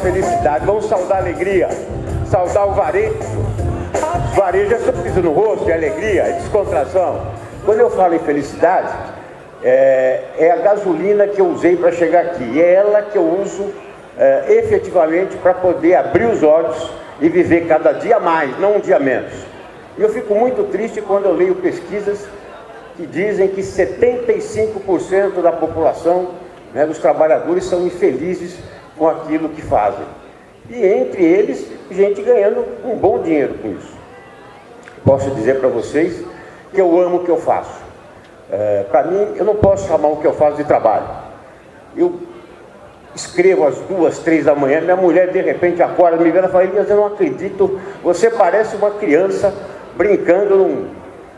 felicidade, vamos saudar a alegria, saudar o varejo. O varejo é sorriso no rosto, é alegria, é descontração. Quando eu falo em felicidade, é a gasolina que eu usei para chegar aqui. E é ela que eu uso efetivamente para poder abrir os olhos e viver cada dia mais, não um dia menos. E eu fico muito triste quando eu leio pesquisas que dizem que 75% da população, né, dos trabalhadores, são infelizes com aquilo que fazem. E entre eles, gente ganhando um bom dinheiro com isso. Posso dizer para vocês que eu amo o que eu faço. Para mim, eu não posso chamar o que eu faço de trabalho. Eu escrevo às 2, 3 da manhã, minha mulher de repente acorda, me vê e fala: Elias, eu não acredito, você parece uma criança brincando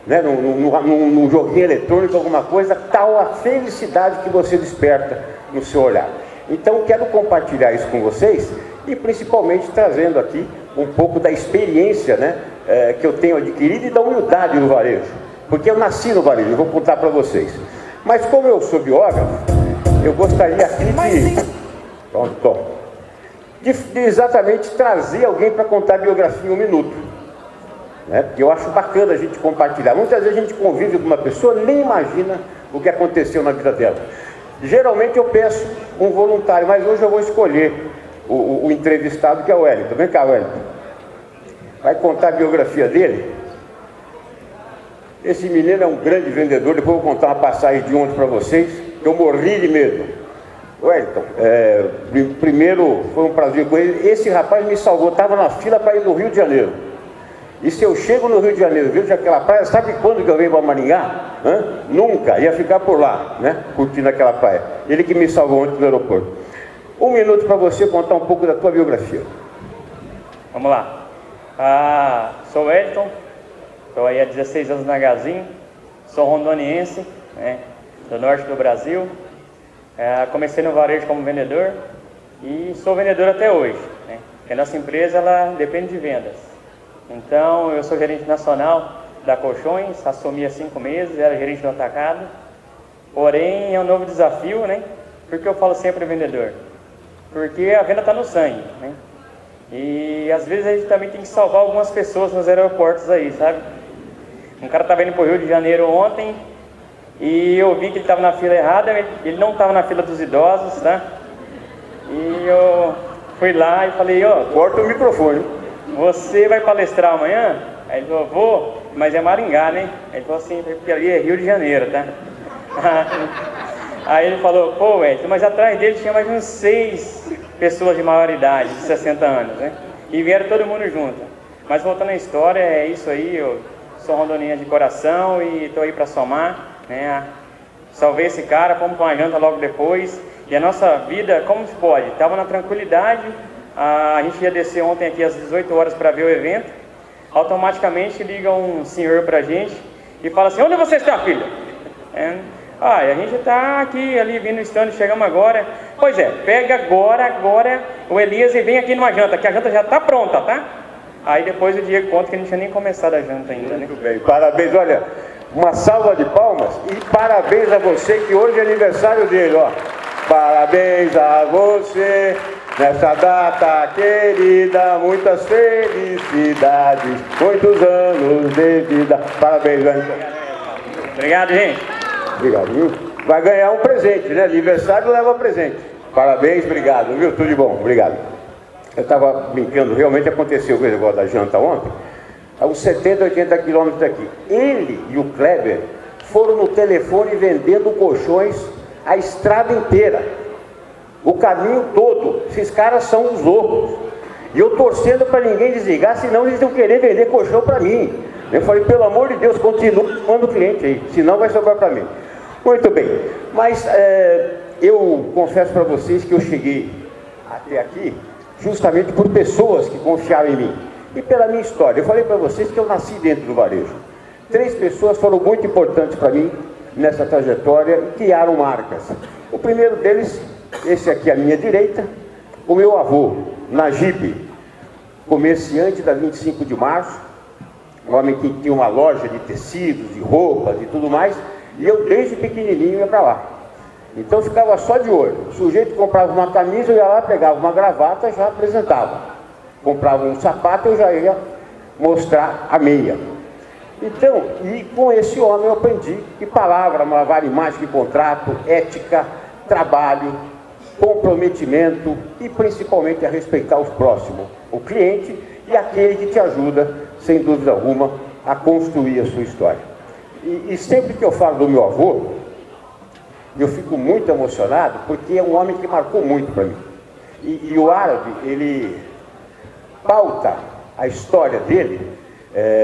num joguinho eletrônico, alguma coisa, tal a felicidade que você desperta no seu olhar. Então quero compartilhar isso com vocês e principalmente trazendo aqui um pouco da experiência, né, que eu tenho adquirido e da humildade no varejo, porque eu nasci no varejo, eu vou contar para vocês. Mas como eu sou biógrafo, eu gostaria aqui de exatamente trazer alguém para contar a biografia em um minuto, né? Porque eu acho bacana a gente compartilhar. Muitas vezes a gente convive com uma pessoa, nem imagina o que aconteceu na vida dela. Geralmente eu peço um voluntário, mas hoje eu vou escolher o entrevistado, que é o Wellington. Vem cá, Wellington. Vai contar a biografia dele. Esse menino é um grande vendedor. Depois eu vou contar uma passagem de ontem para vocês, que eu morri de medo. Wellington, primeiro foi um prazer com ele. Esse rapaz me salvou, estava na fila para ir no Rio de Janeiro. E se eu chego no Rio de Janeiro, vejo aquela praia, sabe quando que eu venho para Maringá? Nunca, ia ficar por lá, né? Curtindo aquela praia. Ele que me salvou ontem no aeroporto. Um minuto para você contar um pouco da tua biografia. Vamos lá. Sou Wellington, estou aí há 16 anos na Gazin, sou rondoniense, né, do norte do Brasil. Comecei no varejo como vendedor e sou vendedor até hoje, né? Porque a nossa empresa ela depende de vendas. Então eu sou gerente nacional da Colchões, assumi há 5 meses, era gerente do atacado. Porém é um novo desafio, né? Porque eu falo sempre vendedor, porque a venda está no sangue, né? E às vezes a gente também tem que salvar algumas pessoas nos aeroportos aí, sabe? Um cara estava indo para o Rio de Janeiro ontem e eu vi que ele estava na fila errada, ele não estava na fila dos idosos, tá? E eu fui lá e falei: corta o microfone. Você vai palestrar amanhã? Aí ele falou: vou, mas é Maringá, né? Aí ele falou assim: porque ali é Rio de Janeiro, tá? Aí ele falou: pô, Wellington, mas atrás dele tinha mais uns 6 pessoas de maior idade, de 60 anos, né? E vieram todo mundo junto. Mas voltando à história, é isso aí, eu sou rondoniense de coração e estou aí para somar, né? Salvei esse cara, fomos para uma janta logo depois. E a nossa vida, como se pode? Estava na tranquilidade. A gente ia descer ontem aqui às 18 horas para ver o evento. Automaticamente liga um senhor para a gente e fala assim: onde você está, filho? A gente está aqui, ali, vindo no stand, chegamos agora. Pois é, pega agora o Elias e vem aqui numa janta, que a janta já está pronta, tá? Aí depois o Diego conta que a gente tinha nem começado a janta ainda, né? Muito bem, parabéns, olha, uma salva de palmas e parabéns a você, que hoje é aniversário dele, ó. Parabéns a você, nessa data querida, muitas felicidades, muitos anos de vida. Parabéns, Wellington. Obrigado, gente. Obrigado, viu? Vai ganhar um presente, né? Aniversário leva presente. Parabéns, obrigado, viu? Tudo de bom, obrigado. Eu estava brincando, realmente aconteceu o negócio da janta ontem, a uns 70, 80 quilômetros daqui. Ele e o Kleber foram no telefone vendendo colchões a estrada inteira, o caminho todo. Esses caras são os loucos. E eu torcendo para ninguém desligar, senão eles iam querer vender colchão para mim. Eu falei: pelo amor de Deus, continua chamando o cliente aí, senão vai sobrar para mim. Muito bem, mas eu confesso para vocês que eu cheguei até aqui justamente por pessoas que confiaram em mim e pela minha história. Eu falei para vocês que eu nasci dentro do varejo. 3 pessoas foram muito importantes para mim nessa trajetória e criaram marcas. O primeiro deles, esse aqui à minha direita, o meu avô, Najib, comerciante da 25 de março, um homem que tinha uma loja de tecidos, de roupas e tudo mais, e eu desde pequenininho ia para lá. Então eu ficava só de olho. O sujeito comprava uma camisa, eu ia lá, pegava uma gravata, já apresentava. Comprava um sapato, eu já ia mostrar a meia. Então, e com esse homem eu aprendi que palavra vale mais que contrato, ética, trabalho, comprometimento e principalmente a respeitar os próximos, o cliente e aquele que te ajuda, sem dúvida alguma, a construir a sua história. E sempre que eu falo do meu avô, eu fico muito emocionado porque é um homem que marcou muito para mim. E o árabe, ele pauta a história dele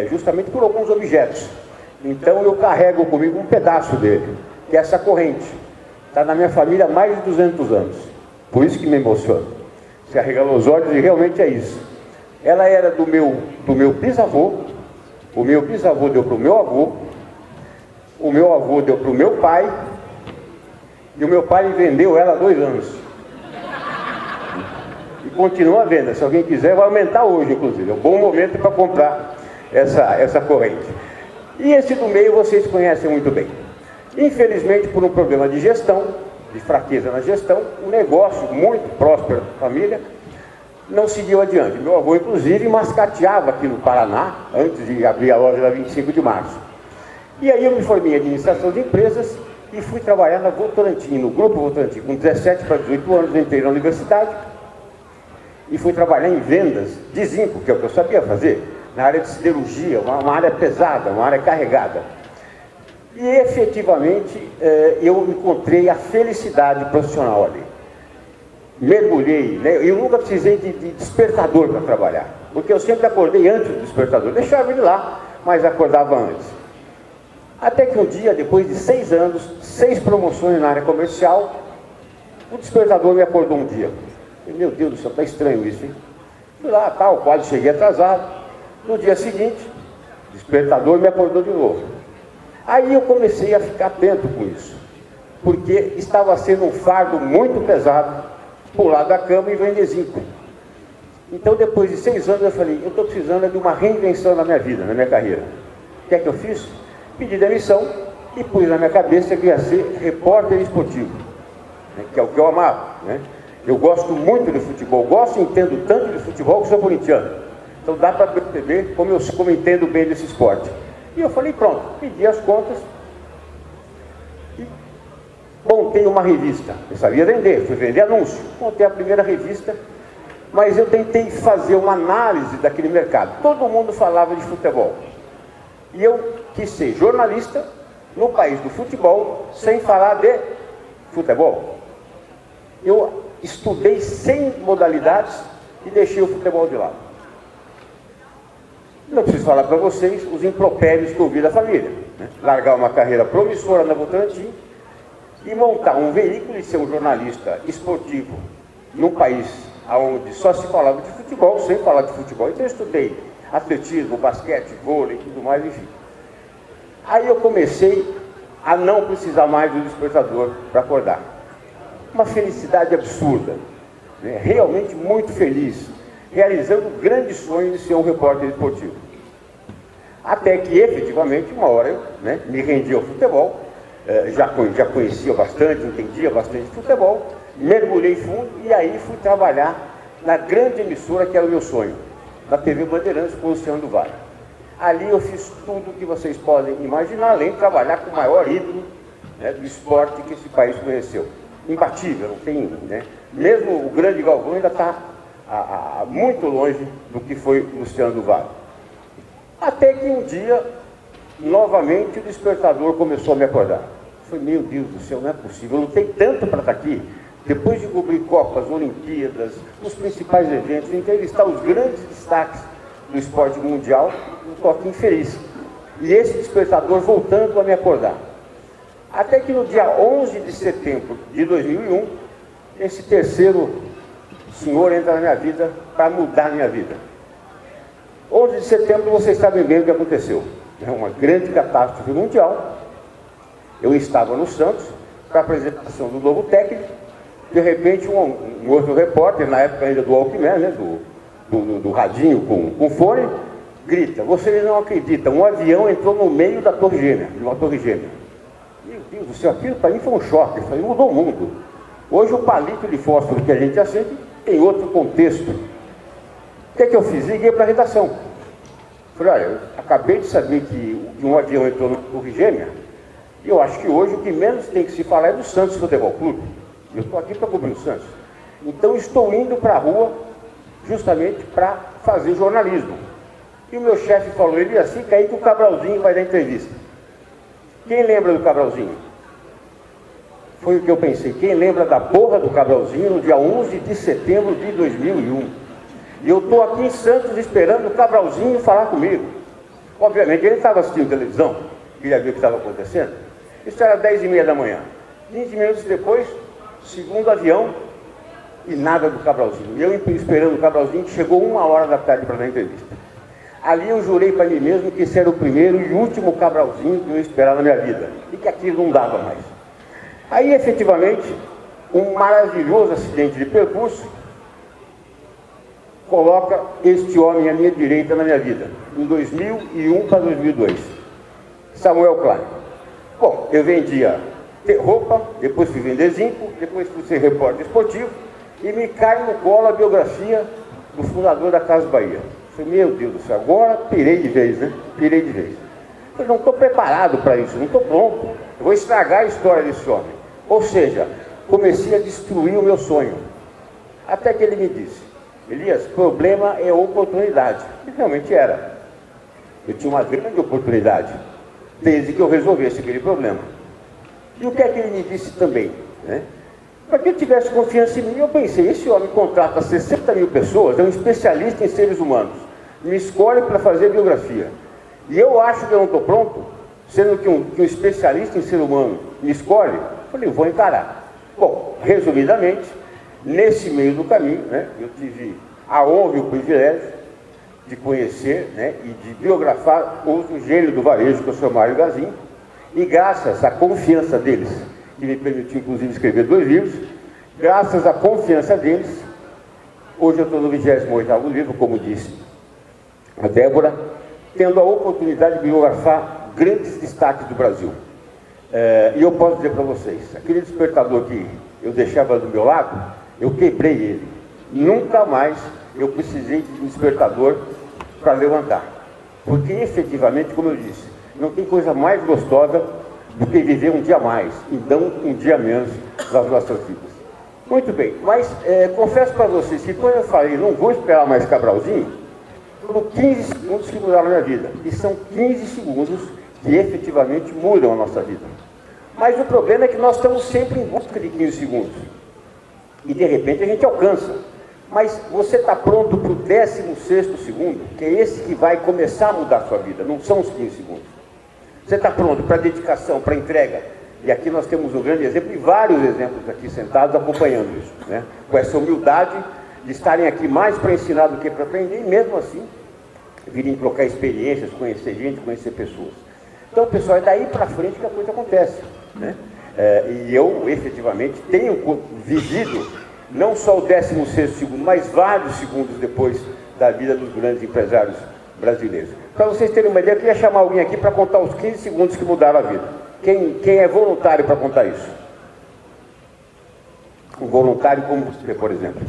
justamente por alguns objetos. Então eu carrego comigo um pedaço dele, que é essa corrente. Está na minha família há mais de 200 anos. Por isso que me emociona. Se arregala os olhos e realmente é isso. Ela era do meu bisavô, o meu bisavô deu para o meu avô, o meu avô deu para o meu pai, e o meu pai vendeu ela há 2 anos. E continua a venda. Se alguém quiser, vai aumentar hoje, inclusive. É um bom momento para comprar essa corrente. E esse do meio vocês conhecem muito bem. Infelizmente, por um problema de gestão, de fraqueza na gestão, um negócio muito próspero da família não seguiu adiante. Meu avô, inclusive, mascateava aqui no Paraná, antes de abrir a loja da 25 de março. E aí eu me formei em administração de empresas e fui trabalhar na Votorantim, no Grupo Votorantim. Com 17 para 18 anos, entrei na universidade e fui trabalhar em vendas de zinco, que é o que eu sabia fazer, na área de siderurgia, uma área pesada, uma área carregada. E efetivamente eu encontrei a felicidade profissional ali. Mergulhei, né? Eu nunca precisei de despertador para trabalhar, porque eu sempre acordei antes do despertador, deixava ele lá, mas acordava antes. Até que um dia, depois de 6 anos, 6 promoções na área comercial, o despertador me acordou um dia. Eu, meu Deus do céu, está estranho isso, hein? Fui lá, tal, quase cheguei atrasado. No dia seguinte, o despertador me acordou de novo. Aí eu comecei a ficar atento com isso, porque estava sendo um fardo muito pesado pular da cama e vender zinco. Então, depois de 6 anos, eu falei, eu estou precisando de uma reinvenção na minha vida, na minha carreira. O que é que eu fiz? Pedi demissão e pus na minha cabeça que ia ser repórter esportivo, né, que é o que eu amava, né? Eu gosto muito de futebol, gosto e entendo tanto de futebol que sou corintiano. Então dá para perceber como eu entendo bem desse esporte. E eu falei, pronto, pedi as contas e montei uma revista. Eu sabia vender, fui vender anúncio. Montei a primeira revista, mas eu tentei fazer uma análise daquele mercado. Todo mundo falava de futebol. E eu quis ser jornalista no país do futebol, sem falar de futebol. Eu estudei 100 modalidades e deixei o futebol de lado. Não preciso falar para vocês os impropérios que eu vi da família, né? Largar uma carreira promissora na Votorantim e montar um veículo e ser um jornalista esportivo num país onde só se falava de futebol, sem falar de futebol. Então eu estudei atletismo, basquete, vôlei e tudo mais, enfim. Aí eu comecei a não precisar mais do despertador para acordar. Uma felicidade absurda, né? Realmente muito feliz, realizando o grande sonho de ser um repórter esportivo. Até que, efetivamente, uma hora eu, né, me rendi ao futebol, já conhecia bastante, entendia bastante de futebol, mergulhei fundo e aí fui trabalhar na grande emissora que era o meu sonho, na TV Bandeirantes com o Luciano do Vale. Ali eu fiz tudo o que vocês podem imaginar, além de trabalhar com o maior ídolo, né, do esporte que esse país conheceu. Imbatível, não tem, né? Mesmo o grande Galvão ainda está muito longe do que foi o Luciano do Vale. Até que um dia, novamente, o despertador começou a me acordar. Eu falei, meu Deus do céu, não é possível, eu lutei tanto para estar aqui. Depois de cobrir Copas, Olimpíadas, os principais eventos, entrevistar os grandes destaques do esporte mundial, eu estou aqui infeliz. E esse despertador voltando a me acordar. Até que no dia 11 de setembro de 2001, esse terceiro senhor entra na minha vida para mudar a minha vida. 11 de setembro, vocês sabem bem o que aconteceu. É uma grande catástrofe mundial. Eu estava no Santos para a apresentação do novo técnico. De repente, um outro repórter, na época ainda do Walkman, né, do radinho com fone, grita, vocês não acreditam, um avião entrou no meio da Torre Gêmea, de uma Torre Gêmea. Meu Deus do céu, aquilo para mim foi um choque, eu falei, mudou o mundo. Hoje o palito de fósforo que a gente acende tem outro contexto. O que é que eu fiz? Liguei para a redação. Falei, olha, eu acabei de saber que um avião entrou no Torre Gêmea, e eu acho que hoje o que menos tem que se falar é do Santos Futebol Clube. Eu estou aqui para cobrir o Santos. Então estou indo para a rua justamente para fazer jornalismo. E o meu chefe falou, ele assim, que aí que o Cabralzinho vai dar entrevista. Quem lembra do Cabralzinho? Foi o que eu pensei. Quem lembra da porra do Cabralzinho no dia 11 de setembro de 2001? E eu estou aqui em Santos esperando o Cabralzinho falar comigo. Obviamente ele estava assistindo televisão, queria ver o que estava acontecendo. Isso era 10h30 da manhã. 20 minutos depois, segundo avião, e nada do Cabralzinho. E eu esperando o Cabralzinho, que chegou 1h da tarde para dar entrevista. Ali eu jurei para mim mesmo que esse era o primeiro e último Cabralzinho que eu ia esperar na minha vida. E que aquilo não dava mais. Aí, efetivamente, um maravilhoso acidente de percurso coloca este homem à minha direita na minha vida, em 2001 para 2002. Samuel Klein. Bom, eu vendia roupa, depois fui vender zinco, depois fui ser repórter esportivo, e me cai no colo a biografia do fundador da Casa Bahia. Falei, meu Deus do céu, agora pirei de vez, né? Pirei de vez. Eu não estou preparado para isso, não estou pronto. Eu vou estragar a história desse homem. Ou seja, comecei a destruir o meu sonho. Até que ele me disse, Elias, problema é oportunidade. E realmente era. Eu tinha uma grande oportunidade, desde que eu resolvesse aquele problema. E o que é que ele me disse também, né? Para que eu tivesse confiança em mim, eu pensei, esse homem contrata 60 mil pessoas, é um especialista em seres humanos, me escolhe para fazer biografia. E eu acho que eu não estou pronto, sendo que um especialista em ser humano me escolhe, eu falei, vou encarar. Bom, resumidamente, nesse meio do caminho, né, eu tive a honra e o privilégio de conhecer, né, e de biografar outro gênio do varejo, que é o Sr. Mário Gazin, e graças à confiança deles, que me permitiu, inclusive, escrever 2 livros, graças à confiança deles, hoje eu estou no 28º livro, como disse a Débora, tendo a oportunidade de biografar grandes destaques do Brasil. E eu posso dizer para vocês, aquele despertador que eu deixava do meu lado, eu quebrei ele. Nunca mais eu precisei de um despertador para levantar. Porque, efetivamente, como eu disse, não tem coisa mais gostosa do que viver um dia mais e não um dia menos nas nossas vidas. Muito bem, mas confesso para vocês que quando eu falei não vou esperar mais Cabralzinho, foram 15 segundos que mudaram a minha vida. E são 15 segundos que efetivamente mudam a nossa vida. Mas o problema é que nós estamos sempre em busca de 15 segundos. E de repente a gente alcança. Mas você está pronto para o 16º segundo, que é esse que vai começar a mudar a sua vida, não são os 15 segundos. Você está pronto para a dedicação, para a entrega. E aqui nós temos um grande exemplo e vários exemplos aqui sentados acompanhando isso, né? Com essa humildade de estarem aqui mais para ensinar do que para aprender, e mesmo assim virem trocar experiências, conhecer gente, conhecer pessoas. Então, pessoal, é daí para frente que a coisa acontece, né? E eu, efetivamente, tenho vivido não só o 16º segundo, mas vários segundos depois da vida dos grandes empresários brasileiros. Para vocês terem uma ideia, eu queria chamar alguém aqui para contar os 15 segundos que mudaram a vida. Quem é voluntário para contar isso? Um voluntário como você, por exemplo.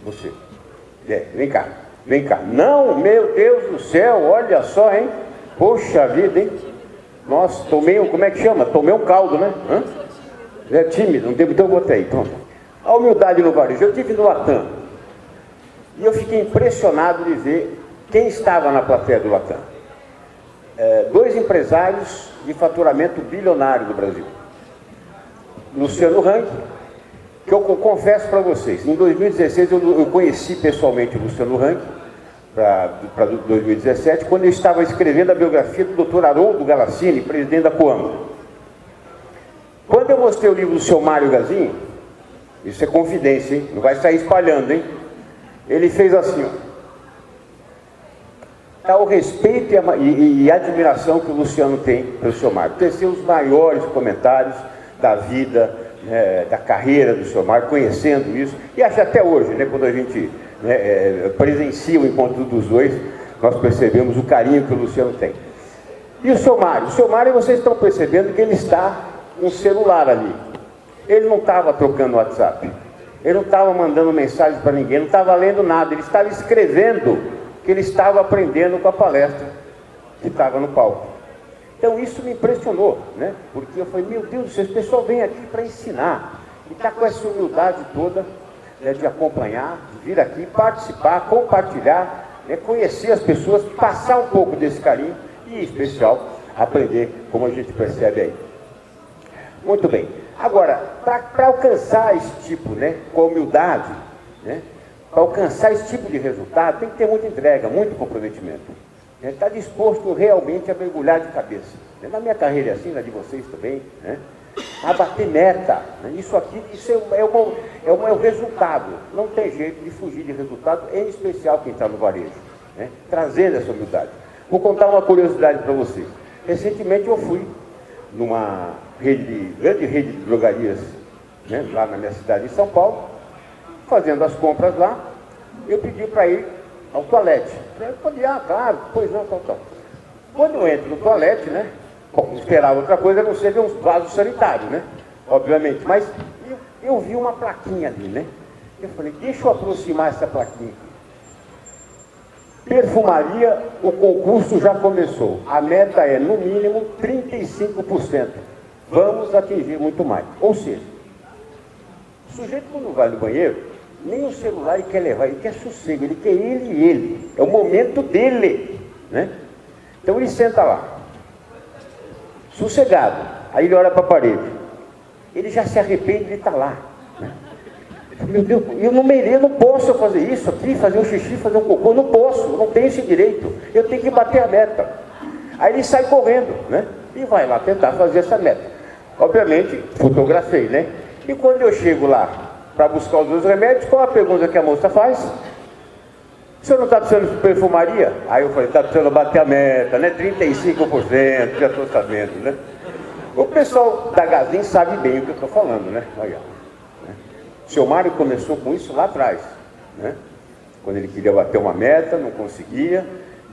Você. Vem cá, vem cá. Não, meu Deus do céu, olha só, hein? Poxa vida, hein? Nossa, tomei um, como é que chama? Tomei um caldo, né? É tímido, não tem, então eu botei, pronto. A humildade no varejo. Eu estive no Latam e eu fiquei impressionado de ver quem estava na plateia do Latam. 2 empresários de faturamento bilionário do Brasil. Luciano Hang, que eu confesso para vocês, em 2016 eu conheci pessoalmente o Luciano Hang, para 2017, quando eu estava escrevendo a biografia do Dr. Haroldo Galassini, presidente da Coamo. Quando eu mostrei o livro do seu Mário Gazin, isso é confidência, hein? Não vai sair espalhando, hein? Ele fez assim, ó. Tá o respeito e a admiração que o Luciano tem pelo seu Mário. Teceu os maiores comentários da vida, da carreira do seu Mário, conhecendo isso, e acho até hoje, né, quando a gente presencia o encontro dos dois, nós percebemos o carinho que o Luciano tem. E o seu Mário? O seu Mário, vocês estão percebendo que ele está um celular ali. Ele não estava trocando WhatsApp, ele não estava mandando mensagem para ninguém, não estava lendo nada, ele estava escrevendo que ele estava aprendendo com a palestra que estava no palco. Então isso me impressionou, né? Porque eu falei, meu Deus do céu, esse pessoal vem aqui para ensinar, e está com essa humildade toda, né, de acompanhar, de vir aqui, participar, compartilhar, né, conhecer as pessoas, passar um pouco desse carinho e, em especial, aprender, como a gente percebe aí. Muito bem. Agora, para alcançar esse tipo, né, com a humildade, né, para alcançar esse tipo de resultado, tem que ter muita entrega, muito comprometimento. Está disposto realmente a mergulhar de cabeça. Na minha carreira é assim, na de vocês também, né? A bater meta. Né? Isso aqui, isso é o resultado. Não tem jeito de fugir de resultado, em especial quem está no varejo, né? Trazendo essa humildade. Vou contar uma curiosidade para vocês. Recentemente eu fui numa grande rede de drogarias, né, lá na minha cidade, em São Paulo, fazendo as compras lá, eu pedi para ir ao toalete. Eu falei, claro, pois não, tal. Quando eu entro no toalete, né, bom, esperava outra coisa, a não ser ver uns vasos sanitários, né, obviamente, mas eu vi uma plaquinha ali, né, eu falei, deixa eu aproximar essa plaquinha aqui. Perfumaria, o concurso já começou. A meta é, no mínimo, 35%. Vamos atingir muito mais. Ou seja, o sujeito quando vai no banheiro, nem o celular ele quer levar, ele quer sossego, ele quer ele e ele. É o momento dele, né? Então ele senta lá, sossegado. Aí ele olha para a parede. Ele já se arrepende de estar lá, né? Meu Deus, eu não mereço, eu não posso fazer isso aqui, fazer um xixi, fazer um cocô, não posso, eu não tenho esse direito, eu tenho que bater a meta. Aí ele sai correndo, né? E vai lá tentar fazer essa meta. Obviamente, fotografei, né? E quando eu chego lá para buscar os 2 remédios, qual a pergunta que a moça faz? O senhor não está precisando de perfumaria? Aí eu falei, está precisando bater a meta, né? 35%, já estou sabendo, né? O pessoal da Gazin sabe bem o que eu estou falando, né? Olha. O seu Mário começou com isso lá atrás, né? Quando ele queria bater uma meta, não conseguia,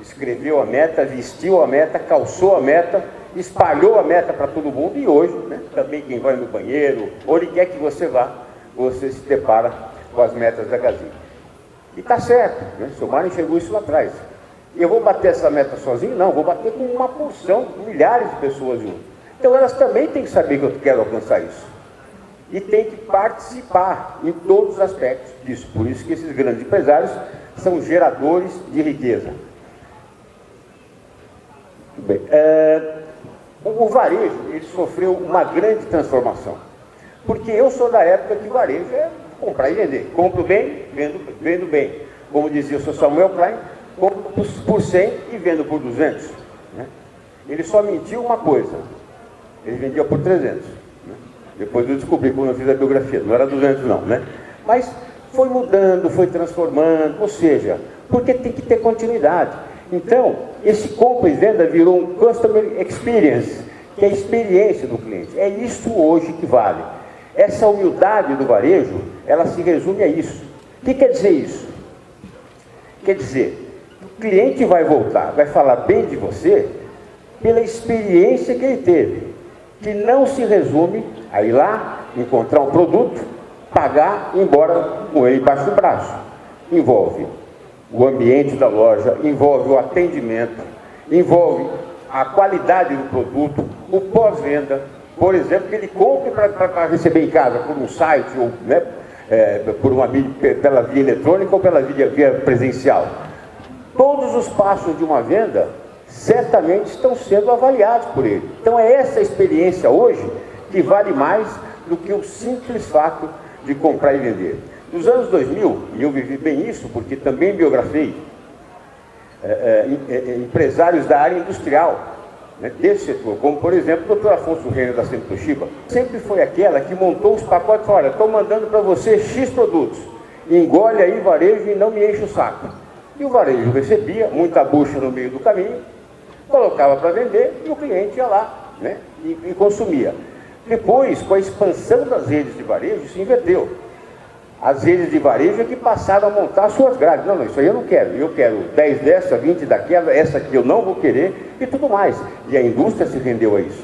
escreveu a meta, vestiu a meta, calçou a meta, espalhou a meta para todo mundo e hoje, né, também quem vai no banheiro, onde quer que você vá, você se depara com as metas da Gazin. E está certo, né? O seu Mário enxergou isso lá atrás. Eu vou bater essa meta sozinho? Não, vou bater com uma porção, milhares de pessoas juntas. Então elas também têm que saber que eu quero alcançar isso. E tem que participar em todos os aspectos disso. Por isso que esses grandes empresários são geradores de riqueza. Muito bem. O varejo, ele sofreu uma grande transformação. Porque eu sou da época que o varejo é comprar e vender. Compro bem, vendo bem. Como dizia o Sr. Samuel Klein, compro por 100 e vendo por 200. Né? Ele só mentiu uma coisa. Ele vendia por 300. Depois eu descobri quando eu fiz a biografia, não era 200 não, né? Mas foi mudando, foi transformando, ou seja, porque tem que ter continuidade. Então, esse compra e venda virou um Customer Experience, que é a experiência do cliente. É isso hoje que vale. Essa humildade do varejo, ela se resume a isso. O que quer dizer isso? Quer dizer, o cliente vai voltar, vai falar bem de você pela experiência que ele teve, que não se resume a ir lá, encontrar um produto, pagar e ir embora com ele embaixo do braço. Envolve o ambiente da loja, envolve o atendimento, envolve a qualidade do produto, o pós-venda, por exemplo, que ele compre para receber em casa por um site ou, né, pela via eletrônica ou pela via presencial. Todos os passos de uma venda certamente estão sendo avaliados por ele. Então é essa experiência hoje que vale mais do que o simples fato de comprar e vender. Nos anos 2000, e eu vivi bem isso, porque também biografei empresários da área industrial, né, desse setor, como por exemplo o Dr. Afonso Renner da Centro Toshiba, sempre foi aquela que montou os pacotes e falou, olha, estou mandando para você X produtos, engole aí varejo e não me enche o saco. E o varejo recebia muita bucha no meio do caminho, colocava para vender e o cliente ia lá, né, e consumia. Depois, com a expansão das redes de varejo, se inverteu. As redes de varejo é que passaram a montar suas grades. Não, isso aí eu não quero. Eu quero 10 dessa, 20 daquela, essa aqui eu não vou querer e tudo mais. E a indústria se rendeu a isso.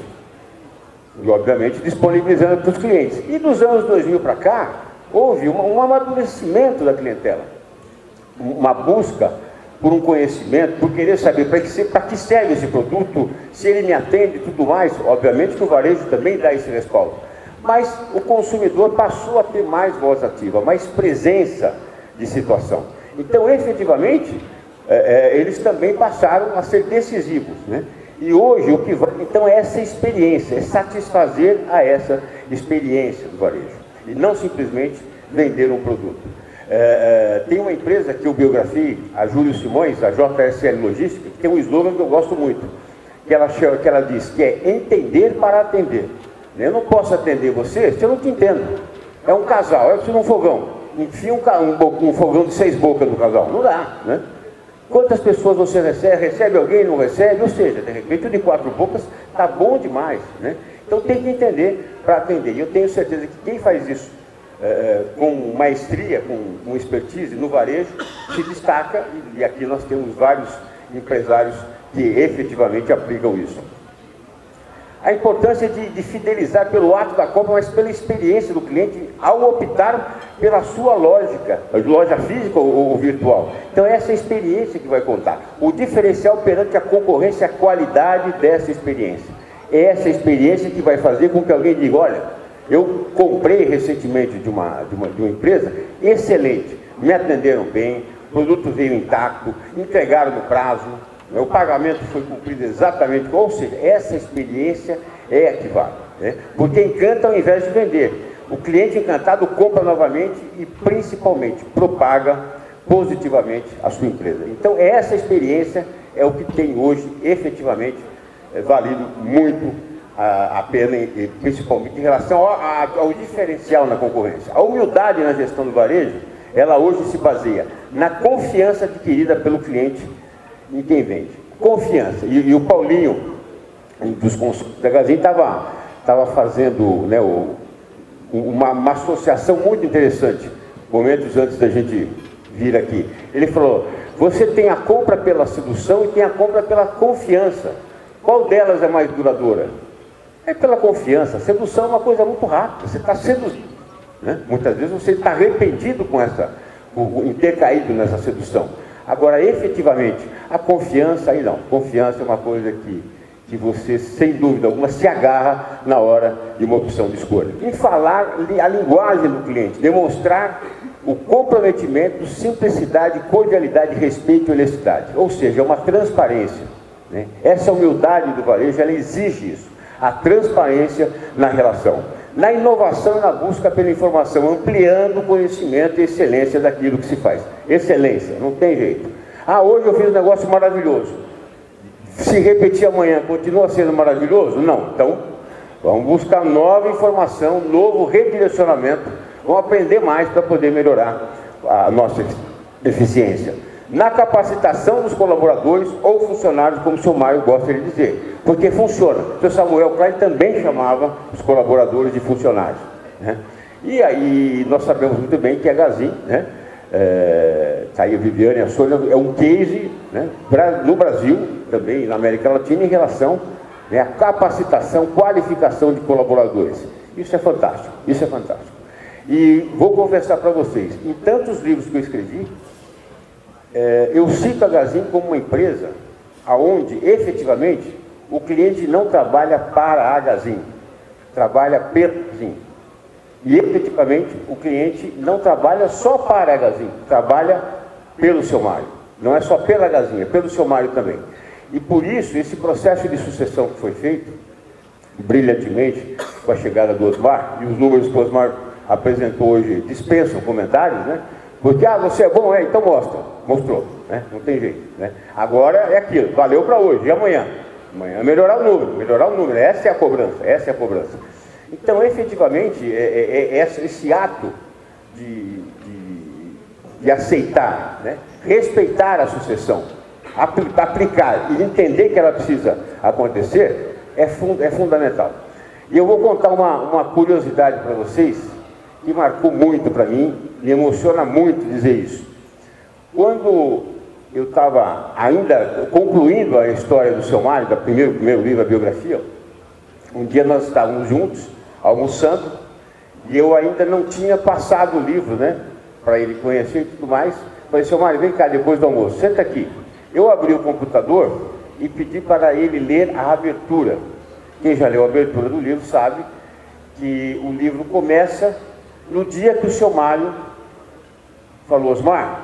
E, obviamente, disponibilizando para os clientes. E dos anos 2000 para cá, houve um amadurecimento da clientela. Uma busca por um conhecimento, por querer saber para que serve esse produto, se ele me atende e tudo mais. Obviamente que o varejo também dá esse respaldo. Mas o consumidor passou a ter mais voz ativa, mais presença de situação. Então, efetivamente, eles também passaram a ser decisivos, né? E hoje o que vai, então, é essa experiência, é satisfazer a essa experiência do varejo. E não simplesmente vender um produto. Tem uma empresa que eu biografei, a Júlio Simões, a JSL Logística, que tem um slogan que eu gosto muito, que ela diz que é entender para atender. Eu não posso atender você se eu não te entendo. É um casal, eu preciso de um fogão. Enfia um fogão de 6 bocas no casal. Não dá, né? Quantas pessoas você recebe? Recebe alguém, não recebe? Ou seja, de repente o de 4 bocas está bom demais, né? Então tem que entender para atender. E eu tenho certeza que quem faz isso com maestria, com expertise no varejo, se destaca. E aqui nós temos vários empresários que efetivamente aplicam isso. A importância de fidelizar pelo ato da compra, mas pela experiência do cliente ao optar pela sua lógica, loja física ou virtual. Então essa é a experiência que vai contar. O diferencial perante a concorrência é a qualidade dessa experiência. É essa experiência que vai fazer com que alguém diga, olha, eu comprei recentemente de uma empresa excelente, me atenderam bem, o produto veio intacto, entregaram no prazo, o pagamento foi cumprido exatamente, ou seja, essa experiência é a que vale, né? Porque encanta ao invés de vender. O cliente encantado compra novamente e, principalmente, propaga positivamente a sua empresa. Então, essa experiência é o que tem hoje, efetivamente, valido muito a pena, principalmente em relação ao diferencial na concorrência. A humildade na gestão do varejo, ela hoje se baseia na confiança adquirida pelo cliente em quem vende. Confiança. E o Paulinho, dos consultores da Gazin, estava fazendo, né, uma associação muito interessante, momentos antes da gente vir aqui. Ele falou, você tem a compra pela sedução e tem a compra pela confiança. Qual delas é mais duradoura? É pela confiança. A sedução é uma coisa muito rápida, você está seduzido, né? Muitas vezes você está arrependido em ter caído nessa sedução. Agora, efetivamente, a confiança, aí não. Confiança é uma coisa que você, sem dúvida alguma, se agarra na hora de uma opção de escolha. Em falar a linguagem do cliente, demonstrar o comprometimento, simplicidade, cordialidade, respeito e honestidade. Ou seja, é uma transparência, né? Essa humildade do varejo, ela exige isso. A transparência na relação. Na inovação e na busca pela informação, ampliando o conhecimento e excelência daquilo que se faz. Excelência, não tem jeito. Ah, hoje eu fiz um negócio maravilhoso. Se repetir amanhã, continua sendo maravilhoso? Não. Então, vamos buscar nova informação, novo redirecionamento, vamos aprender mais para poder melhorar a nossa eficiência. Na capacitação dos colaboradores ou funcionários, como o seu Mário gosta de dizer, porque funciona. O seu Samuel Klein também chamava os colaboradores de funcionários, né? E aí nós sabemos muito bem que a Gazin, né, tá aí a Viviane e a Sônia, é um case, né, no Brasil, também na América Latina, em relação, né, à capacitação, qualificação de colaboradores. Isso é fantástico, isso é fantástico. E vou confessar para vocês, em tantos livros que eu escrevi, eu cito a Gazin como uma empresa onde, efetivamente, o cliente não trabalha para a Gazin, trabalha pela Gazin. E, efetivamente, o cliente não trabalha só para a Gazin, trabalha pelo seu Mário. Não é só pela Gazin, é pelo seu Mário também. E, por isso, esse processo de sucessão que foi feito, brilhantemente, com a chegada do Osmar, e os números que o Osmar apresentou hoje dispensam comentários, né? Porque, você é bom, então mostra. Mostrou, né? Não tem jeito, né? Agora é aquilo, valeu para hoje, e amanhã? Amanhã melhorar o número, essa é a cobrança, essa é a cobrança. Então, efetivamente, esse ato de aceitar, né? Respeitar a sucessão, aplicar e entender que ela precisa acontecer, é fundamental. E eu vou contar uma curiosidade para vocês, que marcou muito para mim, me emociona muito dizer isso. Quando eu estava ainda concluindo a história do seu Mário, do primeiro livro, a biografia, Um dia nós estávamos juntos, almoçando, e eu ainda não tinha passado o livro, né, para ele conhecer e tudo mais. Falei, seu Mário, vem cá depois do almoço, senta aqui. Eu abri o computador e pedi para ele ler a abertura. Quem já leu a abertura do livro sabe que o livro começa no dia que o seu Mário falou, Osmar,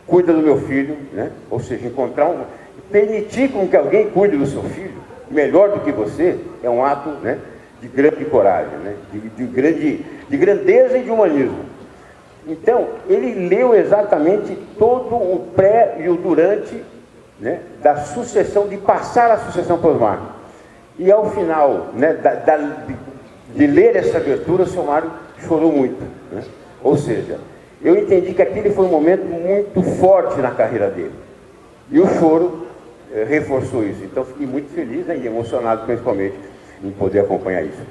cuida do meu filho, né? Ou seja, permitir com que alguém cuide do seu filho, melhor do que você, é um ato, né, de grande coragem, né? de grandeza e de humanismo. Então, ele leu exatamente todo o pré e o durante, né, da sucessão, de passar a sucessão para o Osmar. E ao final, né, de ler essa abertura, o seu Mário chorou muito, né? Ou seja, eu entendi que aquele foi um momento muito forte na carreira dele. E o choro reforçou isso. Então, fiquei muito feliz, né, e emocionado, principalmente, em poder acompanhar isso.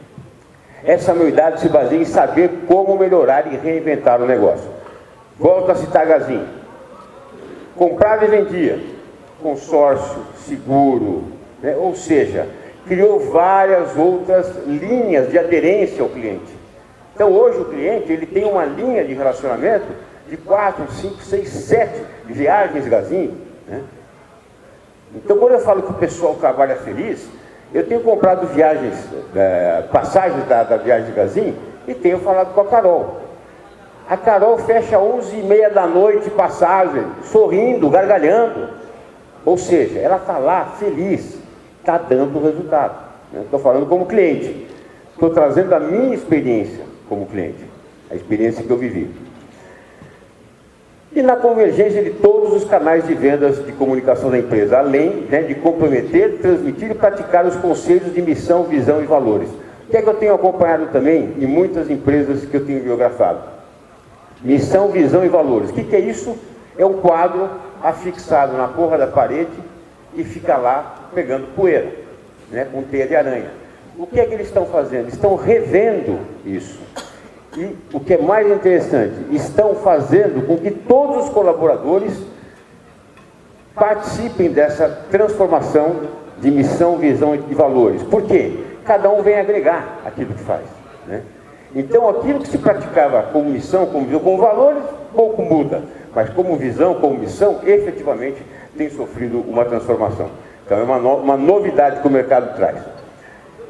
Essa humildade se baseia em saber como melhorar e reinventar o negócio. Volto a citar Gazin. Comprava e vendia. Consórcio, seguro, né? Ou seja, criou várias outras linhas de aderência ao cliente. Então hoje o cliente ele tem uma linha de relacionamento de 4, 5, 6, 7 viagens Gazin, né? Então quando eu falo que o pessoal trabalha feliz, eu tenho comprado viagens, passagens da viagem de Gazin e tenho falado com a Carol. A Carol fecha 11h30 da noite passagem, sorrindo, gargalhando. Ou seja, ela está lá feliz, está dando resultado. Estou falando como cliente, estou trazendo a minha experiência como cliente, a experiência que eu vivi. E na convergência de todos os canais de vendas de comunicação da empresa, além, né, de comprometer, transmitir e praticar os conceitos de missão, visão e valores. O que é que eu tenho acompanhado também em muitas empresas que eu tenho biografado? Missão, visão e valores. O que é isso? É um quadro afixado na porra da parede e fica lá pegando poeira, né, com teia de aranha. O que é que eles estão fazendo? Estão revendo isso. E o que é mais interessante, estão fazendo com que todos os colaboradores participem dessa transformação de missão, visão e valores. Por quê? Cada um vem agregar aquilo que faz, né? Então aquilo que se praticava como missão, como visão, como valores, pouco muda. Mas como visão, como missão, efetivamente tem sofrido uma transformação. Então é uma novidade que o mercado traz.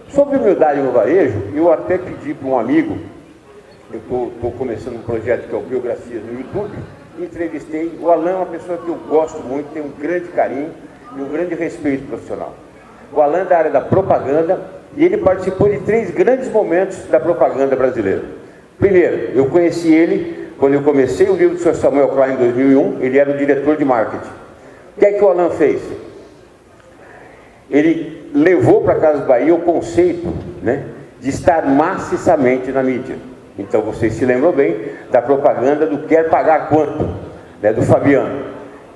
Sobre humildade no varejo, eu até pedi para um amigo, eu estou começando um projeto que é o Biografias no YouTube, entrevistei o Alan, uma pessoa que eu gosto muito, tem um grande carinho e um grande respeito profissional. O Alan é da área da propaganda e ele participou de 3 grandes momentos da propaganda brasileira. Primeiro, eu conheci ele quando eu comecei o livro do Sr. Samuel Klein em 2001, ele era o diretor de marketing. O que é que o Alan fez? Ele levou para a Casas Bahia o conceito, né, de estar maciçamente na mídia. Então vocês se lembram bem da propaganda do Quer Pagar Quanto, né, do Fabiano.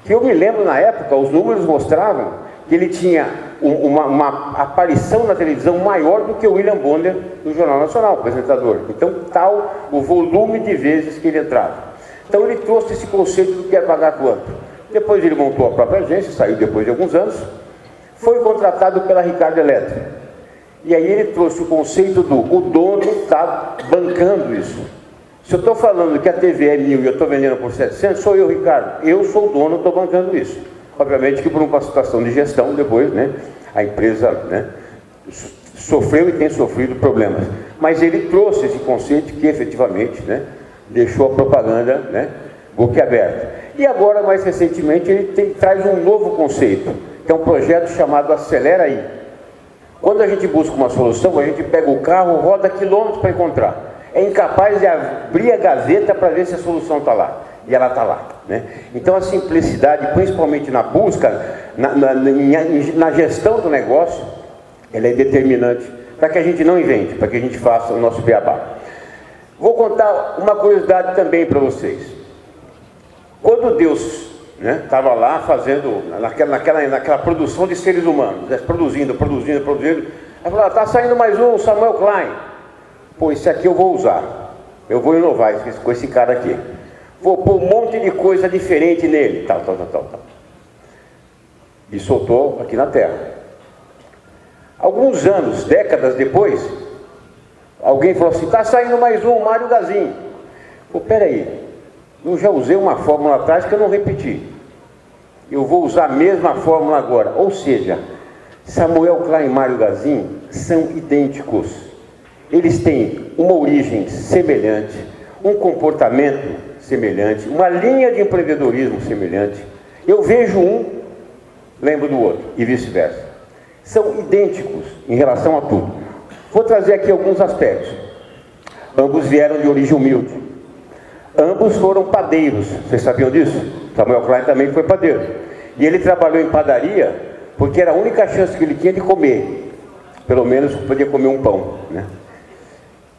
Que eu me lembro na época, os números mostravam que ele tinha uma aparição na televisão maior do que o William Bonner no Jornal Nacional, apresentador. Então tal o volume de vezes que ele entrava. Então ele trouxe esse conceito do Quer Pagar Quanto. Depois ele montou a própria agência, saiu depois de alguns anos, foi contratado pela Ricardo Elétrica. E aí ele trouxe o conceito do o dono está bancando isso. Se eu estou falando que a TV é 1.000 e eu estou vendendo por 700, sou eu, Ricardo. Eu sou o dono, estou bancando isso. Obviamente que por uma situação de gestão, depois, né, a empresa, né, sofreu e tem sofrido problemas. Mas ele trouxe esse conceito que efetivamente, né, deixou a propaganda, né, boquiaberta. E agora, mais recentemente, ele traz um novo conceito, que é um projeto chamado Acelera Aí. Quando a gente busca uma solução, a gente pega o carro, roda quilômetros para encontrar. É incapaz de abrir a gaveta para ver se a solução está lá. E ela está lá, né? Então a simplicidade, principalmente na busca, na gestão do negócio, ela é determinante para que a gente não invente, para que a gente faça o nosso beabá. Vou contar uma curiosidade também para vocês. Quando Deus estava lá fazendo, naquela produção de seres humanos, né, produzindo, aí falou, está saindo mais um, Samuel Klein. Pô, esse aqui eu vou usar, eu vou inovar com esse cara aqui. Vou pôr um monte de coisa diferente nele, tal. E soltou aqui na Terra. Alguns anos, décadas depois, alguém falou assim, está saindo mais um, Mário Gazin. Pô, peraí, eu já usei uma fórmula atrás que eu não repeti. Eu vou usar a mesma fórmula agora. Ou seja, Samuel Klein e Mário Gazin são idênticos. Eles têm uma origem semelhante, um comportamento semelhante, uma linha de empreendedorismo semelhante. Eu vejo um, lembro do outro, e vice-versa. São idênticos em relação a tudo. Vou trazer aqui alguns aspectos. Ambos vieram de origem humilde. Ambos foram padeiros. Vocês sabiam disso? Samuel Klein também foi padeiro. E ele trabalhou em padaria porque era a única chance que ele tinha de comer. Pelo menos podia comer um pão, né?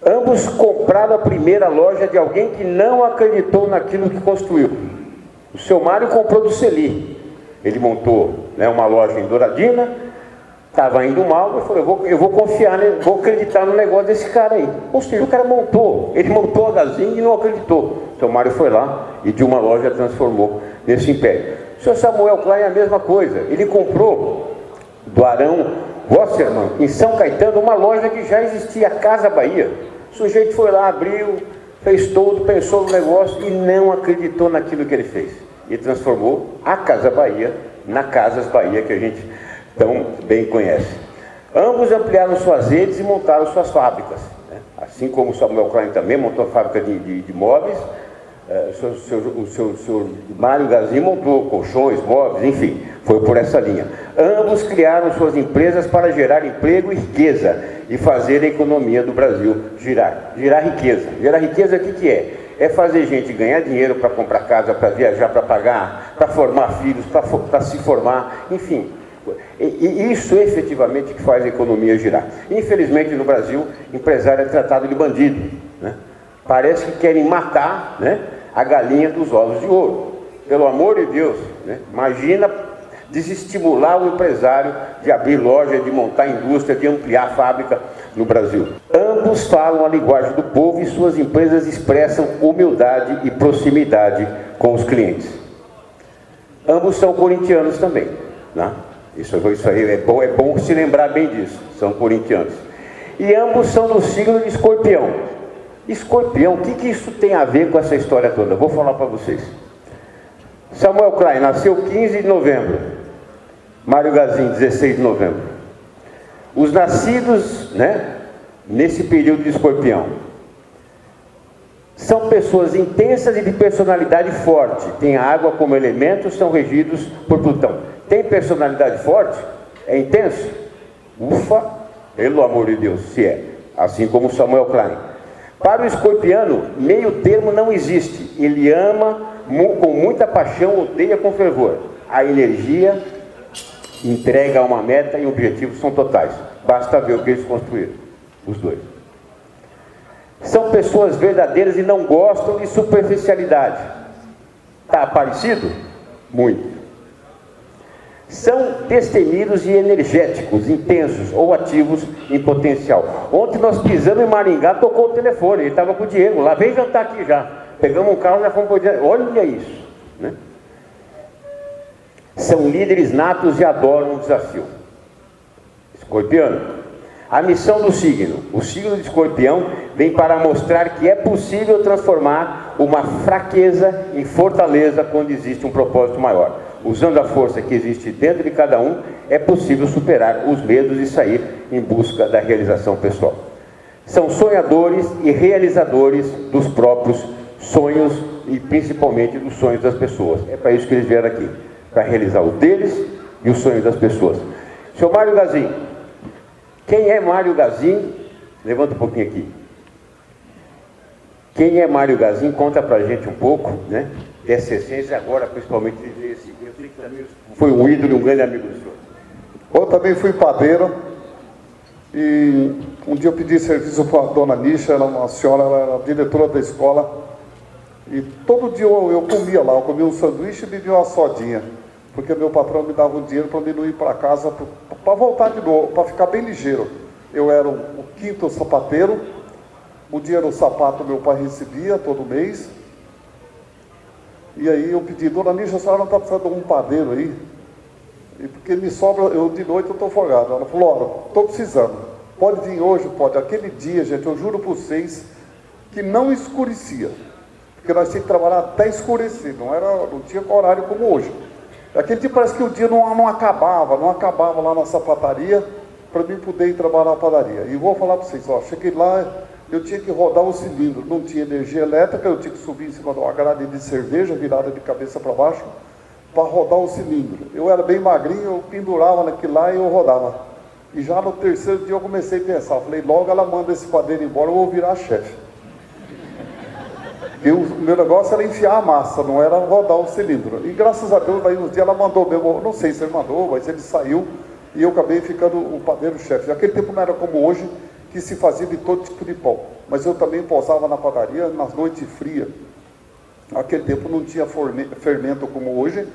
Ambos compraram a primeira loja de alguém que não acreditou naquilo que construiu. O seu Mário comprou do Celi. Ele montou, né, uma loja em Douradina, estava indo mal, e falou, eu vou confiar, né, vou acreditar no negócio desse cara aí. Ou seja, o cara montou, ele montou a Gazin e não acreditou. O seu Mário foi lá e de uma loja transformou nesse império. O seu Samuel Klein é a mesma coisa. Ele comprou do Arão Wasserman, em São Caetano, uma loja que já existia, a Casa Bahia. O sujeito foi lá, abriu, fez tudo, pensou no negócio e não acreditou naquilo que ele fez. E transformou a Casa Bahia na Casas Bahia, que a gente tão bem conhece. Ambos ampliaram suas redes e montaram suas fábricas, né? Assim como o Samuel Klein também montou a fábrica de móveis, o seu Mário Gazin montou colchões, móveis, enfim, foi por essa linha. Ambos criaram suas empresas para gerar emprego e riqueza e fazer a economia do Brasil girar. Gerar riqueza. Gerar riqueza, o que é? É fazer gente ganhar dinheiro para comprar casa, para viajar, para pagar, para formar filhos, para se formar, enfim. E isso efetivamente que faz a economia girar. Infelizmente no Brasil, empresário é tratado de bandido, né? Parece que querem matar, né, a galinha dos ovos de ouro. Pelo amor de Deus, né? Imagina desestimular o empresário de abrir loja, de montar indústria, de ampliar a fábrica no Brasil. Ambos falam a linguagem do povo e suas empresas expressam humildade e proximidade com os clientes. Ambos são corintianos também, né? Isso aí é bom se lembrar bem disso, são corintianos. E ambos são do signo de Escorpião. Escorpião, o que isso tem a ver com essa história toda? Vou falar para vocês. Samuel Klein nasceu 15 de novembro, Mário Gazin 16 de novembro. Os nascidos, né, nesse período de Escorpião são pessoas intensas e de personalidade forte. Tem a água como elemento, são regidos por Plutão. Tem personalidade forte? É intenso? Ufa, pelo amor de Deus, se é. Assim como Samuel Klein. Para o escorpiano, meio termo não existe. Ele ama com muita paixão, odeia com fervor. A energia, entrega a uma meta e objetivos são totais. Basta ver o que eles construíram, os dois. São pessoas verdadeiras e não gostam de superficialidade. Está parecido? Muito. São destemidos e energéticos, intensos ou ativos em potencial. Ontem nós pisamos em Maringá, tocou o telefone, ele estava com o Diego lá, vem jantar aqui já. Pegamos um carro e já fomos por diante. Olha isso, né? São líderes natos e adoram o desafio. Escorpiano. A missão do signo. O signo de Escorpião vem para mostrar que é possível transformar uma fraqueza em fortaleza quando existe um propósito maior. Usando a força que existe dentro de cada um, é possível superar os medos e sair em busca da realização pessoal. São sonhadores e realizadores dos próprios sonhos e principalmente dos sonhos das pessoas. É para isso que eles vieram aqui, para realizar os deles e os sonhos das pessoas. Seu Mário Gazin. Quem é Mário Gazin? Levanta um pouquinho aqui. Quem é Mário Gazin? Conta pra gente um pouco, né? Dessa essência agora, principalmente desse. Eu sei que também foi um ídolo e um grande amigo do senhor. Eu também fui padeiro e um dia eu pedi serviço para a dona Nisha, ela, uma senhora, ela era diretora da escola, e todo dia eu comia lá, eu comia um sanduíche e bebia uma sodinha, porque meu patrão me dava o dinheiro para mim não ir para casa, para voltar de novo, para ficar bem ligeiro. Eu era o quinto sapateiro, o dinheiro do sapato meu pai recebia todo mês. E aí eu pedi, dona Nisha, a senhora não está precisando de um padeiro aí? E porque me sobra, eu de noite eu estou folgado. Ela falou, olha, estou precisando. Pode vir hoje? Pode. Aquele dia, gente, eu juro para vocês que não escurecia. Porque nós tínhamos que trabalhar até escurecer, não tinha horário como hoje. Aquele dia parece que o dia não acabava lá na sapataria, para mim poder ir trabalhar na padaria. E vou falar para vocês, ó, cheguei lá, eu tinha que rodar o cilindro, não tinha energia elétrica, eu tinha que subir em cima de uma grade de cerveja, virada de cabeça para baixo, para rodar o cilindro. Eu era bem magrinho, eu pendurava naquilo lá e eu rodava. E já no terceiro dia eu comecei a pensar, falei, logo ela manda esse padeiro embora, eu vou virar chefe. E o meu negócio era enfiar a massa, não era rodar o cilindro. E graças a Deus, daí um dia ela mandou mesmo, não sei se ele mandou, mas ele saiu e eu acabei ficando o padeiro-chefe. Naquele tempo não era como hoje, que se fazia de todo tipo de pão. Mas eu também posava na padaria nas noites frias. Naquele tempo não tinha fermento como hoje.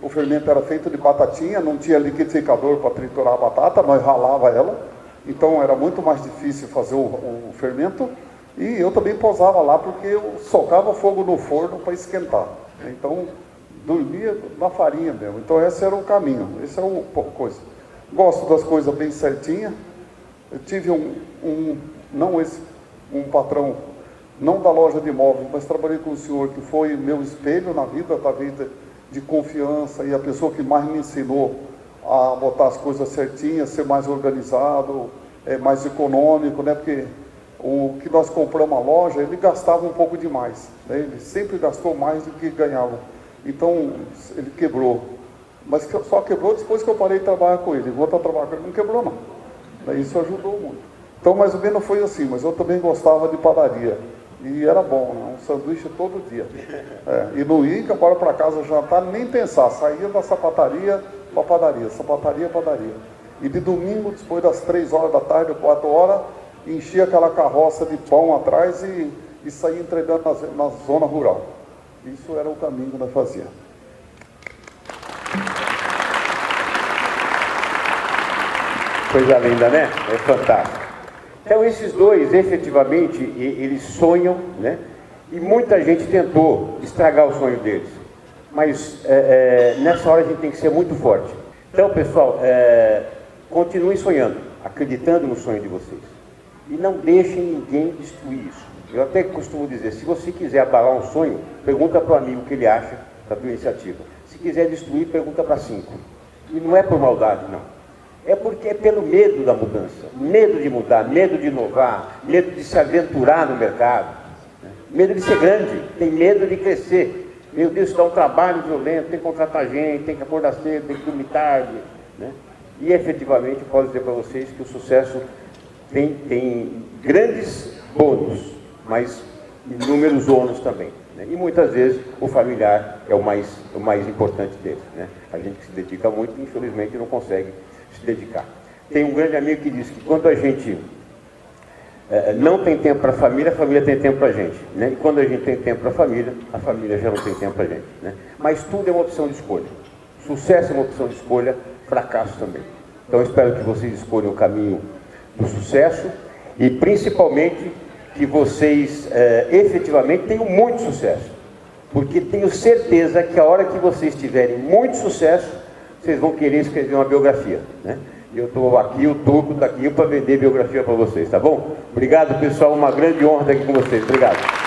O fermento era feito de batatinha, não tinha liquidificador para triturar a batata, nós ralava ela. Então era muito mais difícil fazer o fermento. E eu também posava lá porque eu socava fogo no forno para esquentar. Então, dormia na farinha mesmo. Então, esse era o caminho, esse é o coisa. Gosto das coisas bem certinhas. Eu tive um patrão, não da loja de imóveis, mas trabalhei com o senhor, que foi meu espelho na vida, talvez de confiança, e a pessoa que mais me ensinou a botar as coisas certinhas, ser mais organizado, mais econômico, né? Porque o que nós compramos a loja, ele gastava um pouco demais, né? Ele sempre gastou mais do que ganhava. Então, ele quebrou. Mas só quebrou depois que eu parei de trabalhar com ele. Voltar a trabalhar com ele, não quebrou não. Daí isso ajudou muito. Então, mais ou menos foi assim, mas eu também gostava de padaria. E era bom, né? Um sanduíche todo dia. E não ia, que agora para casa jantar, nem pensar. Saía da sapataria para padaria, sapataria, padaria. E de domingo, depois das 3 horas da tarde, 4 horas, enchia aquela carroça de pão atrás e saía entregando na zona rural. Isso era o caminho que nós fazíamos. Coisa linda, né? É fantástico. Então esses dois, efetivamente, eles sonham, né? E muita gente tentou estragar o sonho deles. Mas nessa hora a gente tem que ser muito forte. Então, pessoal, continuem sonhando, acreditando no sonho de vocês. E não deixem ninguém destruir isso. Eu até costumo dizer, se você quiser abalar um sonho, pergunta para o amigo o que ele acha da tua iniciativa. Se quiser destruir, pergunta para 5. E não é por maldade, não. É porque é pelo medo da mudança. Medo de mudar, medo de inovar, medo de se aventurar no mercado. Né? Medo de ser grande, tem medo de crescer. Meu Deus, isso dá um trabalho violento, tem que contratar gente, tem que acordar cedo, tem que dormir tarde. Né? E efetivamente, eu posso dizer para vocês que o sucesso tem grandes bônus, mas inúmeros ônus também. Né? E muitas vezes o familiar é o mais importante deles. Né? A gente que se dedica muito, infelizmente, não consegue se dedicar. Tem um grande amigo que diz que quando a gente não tem tempo para a família tem tempo para a gente. Né? E quando a gente tem tempo para a família já não tem tempo para a gente. Né? Mas tudo é uma opção de escolha. Sucesso é uma opção de escolha, fracasso também. Então eu espero que vocês escolham o caminho do sucesso e principalmente que vocês efetivamente tenham muito sucesso. Porque tenho certeza que a hora que vocês tiverem muito sucesso, vocês vão querer escrever uma biografia, né? Eu estou aqui, o Turco está aqui para vender biografia para vocês, tá bom? Obrigado, pessoal, uma grande honra estar aqui com vocês. Obrigado.